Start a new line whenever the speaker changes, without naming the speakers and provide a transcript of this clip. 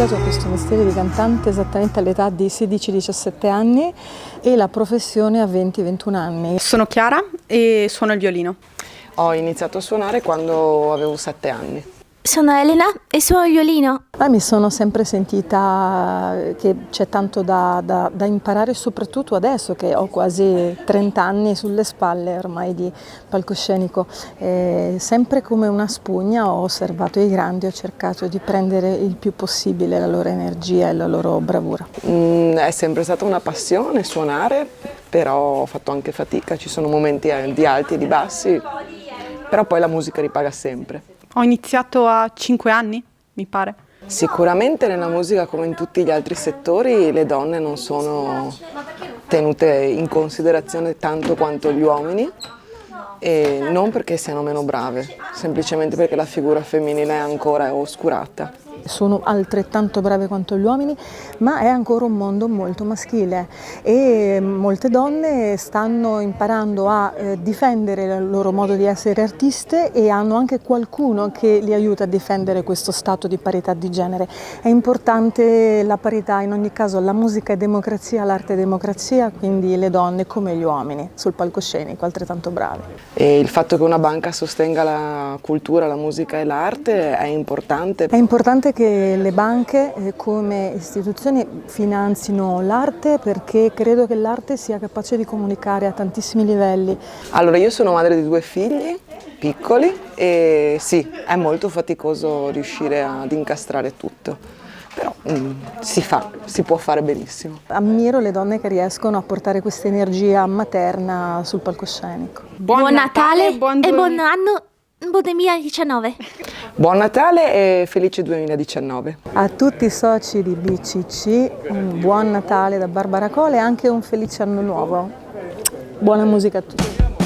iniziato questo mestiere di cantante esattamente all'età di 16-17 anni e la professione a 20-21 anni.
Sono Chiara e suono il violino.
Ho iniziato a suonare quando avevo 7 anni.
Sono Elena e suono il violino.
Mi sono sempre sentita che c'è tanto da imparare, soprattutto adesso che ho quasi 30 anni sulle spalle ormai di palcoscenico. Sempre come una spugna ho osservato i grandi, ho cercato di prendere il più possibile la loro energia e la loro bravura.
È sempre stata una passione suonare, però ho fatto anche fatica, ci sono momenti di alti e di bassi, però poi la musica ripaga sempre.
Ho iniziato a 5 anni, mi pare.
Sicuramente nella musica, come in tutti gli altri settori, le donne non sono tenute in considerazione tanto quanto gli uomini, e non perché siano meno brave, semplicemente perché la figura femminile è ancora oscurata.
Sono altrettanto brave quanto gli uomini, ma è ancora un mondo molto maschile e molte donne stanno imparando a difendere il loro modo di essere artiste e hanno anche qualcuno che li aiuta a difendere questo stato di parità di genere. È importante la parità, in ogni caso la musica è democrazia, l'arte è democrazia, quindi le donne come gli uomini sul palcoscenico altrettanto brave.
E il fatto che una banca sostenga la cultura, la musica e l'arte è importante.
È importante che le banche come istituzioni finanzino l'arte, perché credo che l'arte sia capace di comunicare a tantissimi livelli.
Allora, io sono madre di 2 figli piccoli e sì, è molto faticoso riuscire ad incastrare tutto, però si può fare benissimo.
Ammiro le donne che riescono a portare questa energia materna sul palcoscenico.
Buon Natale e buon anno 2019.
Buon Natale e felice 2019.
A tutti i soci di BCC un buon Natale da Barbara Cole e anche un felice anno nuovo. Buona musica a tutti.